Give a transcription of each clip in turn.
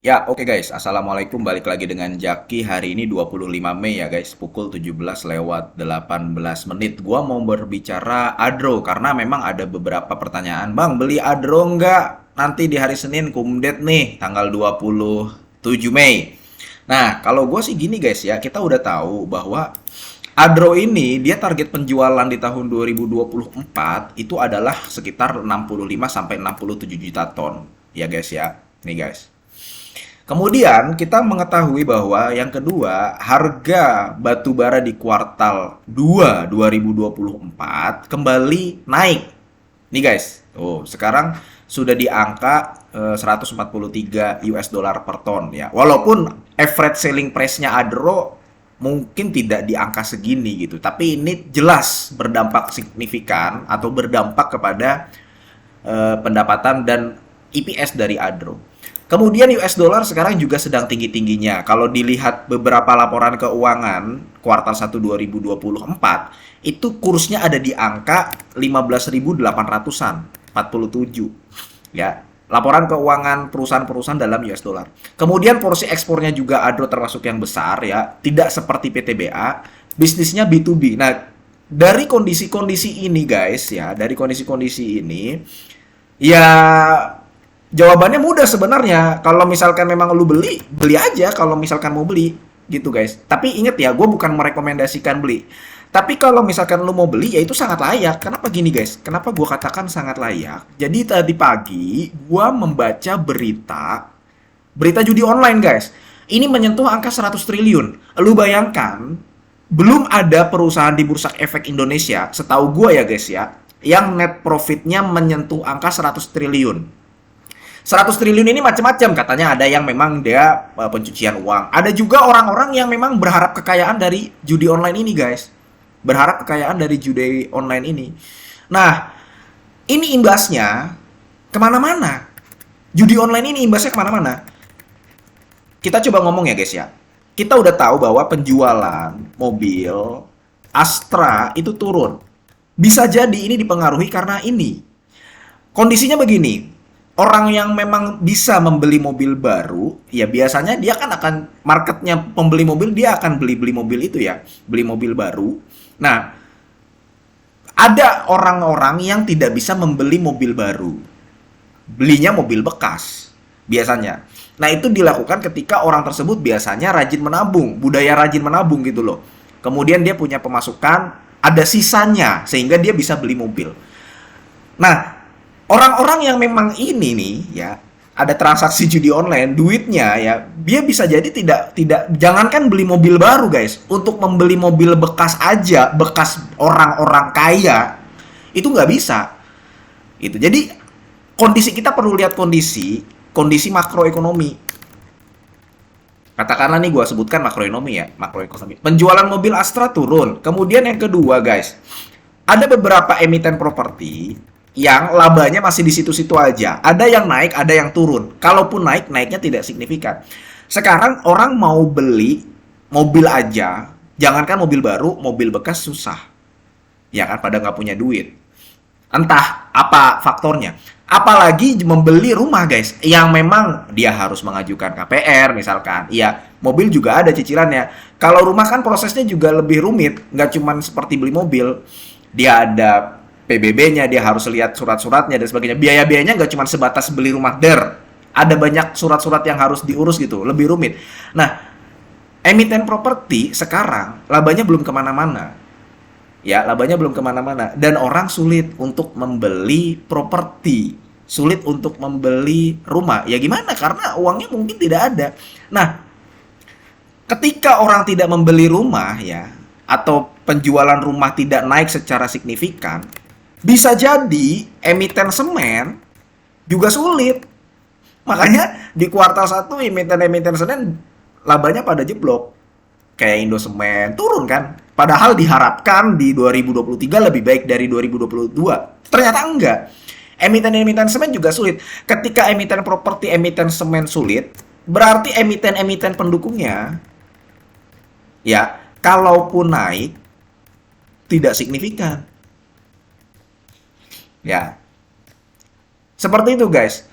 Ya, oke guys. Assalamualaikum. Balik lagi dengan Jaki. Hari ini 25 Mei ya guys. Pukul 17 lewat 18 menit. Gua mau berbicara Adro karena memang ada beberapa pertanyaan. Bang, beli Adro nggak? Nanti di hari Senin kumdet nih, tanggal 27 Mei. Nah, kalau gue sih gini guys ya. Kita udah tahu bahwa Adro ini dia target penjualan di tahun 2024 itu adalah sekitar 65 sampai 67 juta ton. Ya guys ya. Nih guys. Kemudian kita mengetahui bahwa yang kedua, harga batu bara di kuartal 2 2024 kembali naik. Nih guys, sekarang sudah di angka 143 US dollar per ton ya. Walaupun average selling price-nya Adro mungkin tidak di angka segini gitu, tapi ini jelas berdampak signifikan atau berdampak kepada pendapatan dan EPS dari Adro. Kemudian US dollar sekarang juga sedang tinggi-tingginya. Kalau dilihat beberapa laporan keuangan kuartal 1 2024, itu kursnya ada di angka 15.800-an, 47. Ya, laporan keuangan perusahaan-perusahaan dalam US dollar. Kemudian porsi ekspornya juga Adro termasuk yang besar ya, tidak seperti PTBA, bisnisnya B2B. Nah, dari kondisi-kondisi ini guys ya, dari kondisi-kondisi ini ya jawabannya mudah sebenarnya. Kalau misalkan memang lu beli, beli aja kalau misalkan mau beli gitu guys. Tapi inget ya, gue bukan merekomendasikan beli. Tapi kalau misalkan lu mau beli, ya itu sangat layak. Kenapa gini guys? Kenapa gue katakan sangat layak? Jadi tadi pagi gue membaca berita judi online guys. Ini menyentuh angka 100 triliun. Lu bayangkan, belum ada perusahaan di Bursa Efek Indonesia, setahu gue ya guys ya, yang net profitnya menyentuh angka 100 triliun. 100 triliun ini macam-macam, katanya ada yang memang dia pencucian uang. Ada juga orang-orang yang memang berharap kekayaan dari judi online ini, guys. Berharap kekayaan dari judi online ini. Nah, ini imbasnya kemana-mana. Judi online ini imbasnya kemana-mana. Kita coba ngomong ya, guys ya. Kita udah tahu bahwa penjualan mobil Astra itu turun. Bisa jadi ini dipengaruhi karena ini. Kondisinya begini, orang yang memang bisa membeli mobil baru, ya biasanya dia kan akan marketnya pembeli mobil, dia akan beli-beli mobil itu ya, beli mobil baru. Nah, ada orang-orang yang tidak bisa membeli mobil baru, belinya mobil bekas biasanya. Nah, itu dilakukan ketika orang tersebut biasanya rajin menabung, budaya rajin menabung gitu loh. Kemudian dia punya pemasukan, ada sisanya sehingga dia bisa beli mobil. Nah, orang-orang yang memang ini nih ya, ada transaksi judi online, duitnya ya, dia bisa jadi tidak jangankan beli mobil baru guys, untuk membeli mobil bekas aja, bekas orang-orang kaya itu nggak bisa. Itu. Jadi kondisi kita perlu lihat kondisi makroekonomi. Katakanlah nih gue sebutkan makroekonomi ya, makroekonomi. Penjualan mobil Astra turun. Kemudian yang kedua guys, ada beberapa emiten properti yang labanya masih di situ-situ aja. Ada yang naik, ada yang turun. Kalaupun naik, naiknya tidak signifikan. Sekarang orang mau beli mobil aja, jangankan mobil baru, mobil bekas susah. Ya kan, pada nggak punya duit. Entah apa faktornya. Apalagi membeli rumah guys, yang memang dia harus mengajukan KPR misalkan. Iya, mobil juga ada cicilannya. Kalau rumah kan prosesnya juga lebih rumit, nggak cuma seperti beli mobil. Dia ada PBB-nya, dia harus lihat surat-suratnya dan sebagainya. Biaya-biayanya nggak cuma sebatas beli rumah ada banyak surat-surat yang harus diurus gitu, lebih rumit. Nah, emiten properti sekarang labanya belum kemana-mana. Ya, labanya belum kemana-mana. Dan orang sulit untuk membeli properti. Sulit untuk membeli rumah. Ya gimana? Karena uangnya mungkin tidak ada. Nah, ketika orang tidak membeli rumah ya, atau penjualan rumah tidak naik secara signifikan, bisa jadi emiten semen juga sulit. Makanya di kuartal satu emiten-emiten semen labanya pada jeblok. Kayak Indosemen turun kan. Padahal diharapkan di 2023 lebih baik dari 2022. Ternyata enggak. Emiten-emiten semen juga sulit. Ketika emiten properti, emiten semen sulit, berarti emiten-emiten pendukungnya ya, kalaupun naik tidak signifikan. Ya, seperti itu guys.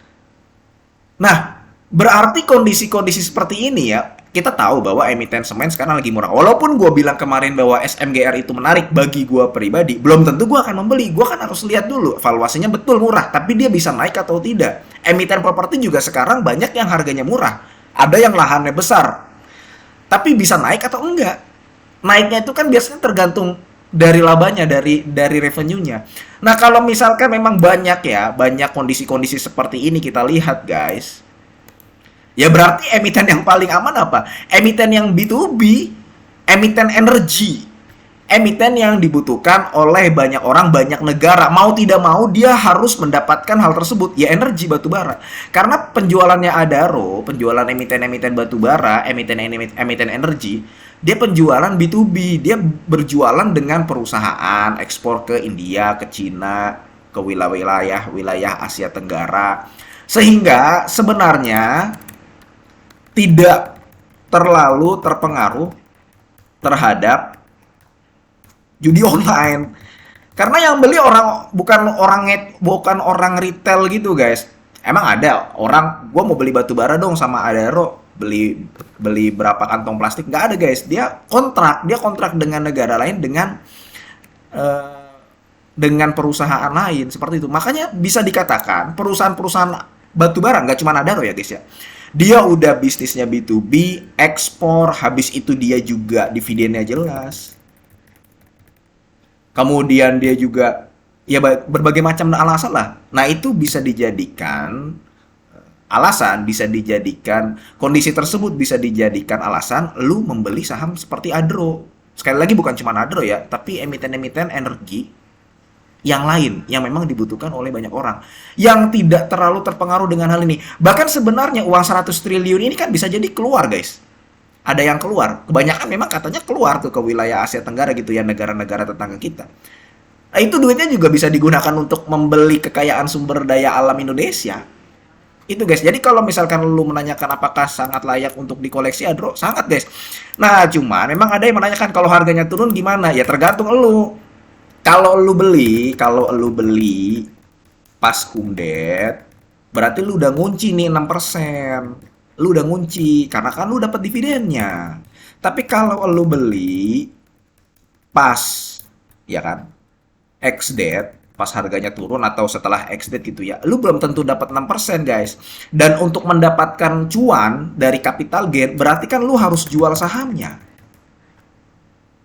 Nah, Berarti kondisi-kondisi seperti ini ya, kita tahu bahwa emiten semen sekarang lagi murah. Walaupun gue bilang kemarin bahwa SMGR itu menarik bagi gue pribadi, belum tentu gue akan membeli. Gue kan harus lihat dulu, valuasinya betul murah, tapi dia bisa naik atau tidak. Emiten properti juga sekarang banyak yang harganya murah. Ada yang lahannya besar, tapi bisa naik atau enggak. Naiknya itu kan biasanya tergantung dari labanya, dari revenue-nya. Nah, kalau misalkan memang banyak ya, banyak kondisi-kondisi seperti ini kita lihat, guys. Ya berarti emiten yang paling aman apa? Emiten yang B2B, emiten energi. Emiten yang dibutuhkan oleh banyak orang, banyak negara. Mau tidak mau dia harus mendapatkan hal tersebut, ya energi batubara. Karena penjualannya Adaro, penjualan emiten-emiten batubara, emiten energi, dia penjualan B2B. Dia berjualan dengan perusahaan ekspor ke India, ke Cina, ke wilayah Asia Tenggara. Sehingga sebenarnya tidak terlalu terpengaruh terhadap judi online. Karena yang beli orang bukan orang retail gitu, guys. Emang ada orang gua mau beli batu bara dong sama Adaro, beli beli berapa kantong plastik? Nggak ada, guys. Dia kontrak dengan negara lain eh, dengan perusahaan lain seperti itu. Makanya bisa dikatakan perusahaan-perusahaan batu bara nggak cuma Adaro ya, guys ya. Dia udah bisnisnya B2B, ekspor, habis itu dia juga dividennya jelas. Kemudian dia juga ya berbagai macam alasan lah. Nah, itu bisa dijadikan alasan, bisa dijadikan kondisi tersebut bisa dijadikan alasan lu membeli saham seperti Adro. Sekali lagi bukan cuma Adro ya, tapi emiten-emiten energi yang lain yang memang dibutuhkan oleh banyak orang yang tidak terlalu terpengaruh dengan hal ini. Bahkan sebenarnya uang 100 triliun ini kan bisa jadi keluar, guys. Ada yang keluar. Kebanyakan memang katanya keluar tuh ke wilayah Asia Tenggara gitu ya, negara-negara tetangga kita. Nah, itu duitnya juga bisa digunakan untuk membeli kekayaan sumber daya alam Indonesia. Itu, guys. Jadi kalau misalkan lu menanyakan apakah sangat layak untuk dikoleksi, Adro, sangat, guys. Nah, cuma memang ada yang menanyakan kalau harganya turun gimana? Ya tergantung lu. Kalau lu beli pas kumdet, berarti lu udah ngunci nih 6%. Lu udah ngunci karena kan lu dapat dividennya. Tapi kalau lu beli pas ya kan ex date, pas harganya turun atau setelah ex date gitu ya, lu belum tentu dapat 6%, guys. Dan untuk mendapatkan cuan dari capital gain berarti kan lu harus jual sahamnya.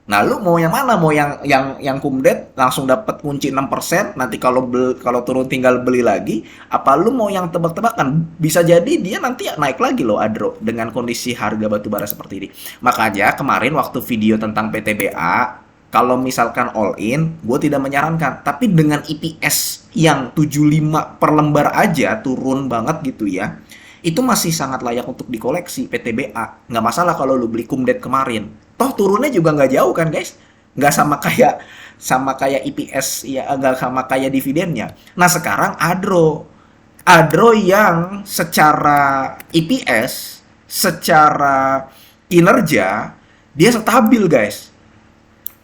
Nah, lu mau yang mana? Mau yang kumdet langsung dapat kunci 6%, nanti kalau turun tinggal beli lagi, apa lu mau yang tebak-tebakan? Bisa jadi dia nanti naik lagi loh Adro dengan kondisi harga batubara seperti ini. Makanya kemarin waktu video tentang PTBA, kalau misalkan all in, gue tidak menyarankan. Tapi dengan EPS yang 75 per lembar aja turun banget gitu ya, itu masih sangat layak untuk dikoleksi PTBA. Nggak masalah kalau lu beli kumdet kemarin. Toh turunnya juga nggak jauh kan, guys? Nggak sama kayak EPS ya, nggak sama kayak dividennya. Nah, sekarang Adro yang secara EPS, secara kinerja dia stabil, guys.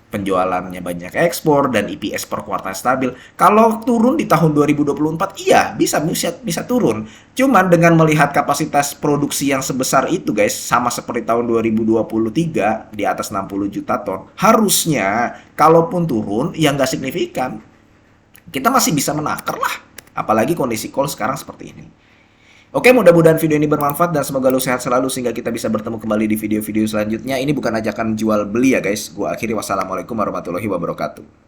Penjualannya banyak ekspor dan EPS per kuartal stabil. Kalau turun di tahun 2024, iya bisa turun. Cuman dengan melihat kapasitas produksi yang sebesar itu, guys, sama seperti tahun 2023 di atas 60 juta ton, harusnya kalaupun turun ya nggak signifikan. Kita masih bisa menakar lah. Apalagi kondisi call sekarang seperti ini. Oke, mudah-mudahan video ini bermanfaat dan semoga lu sehat selalu sehingga kita bisa bertemu kembali di video-video selanjutnya. Ini bukan ajakan jual beli ya, guys. Gua akhiri, wassalamualaikum warahmatullahi wabarakatuh.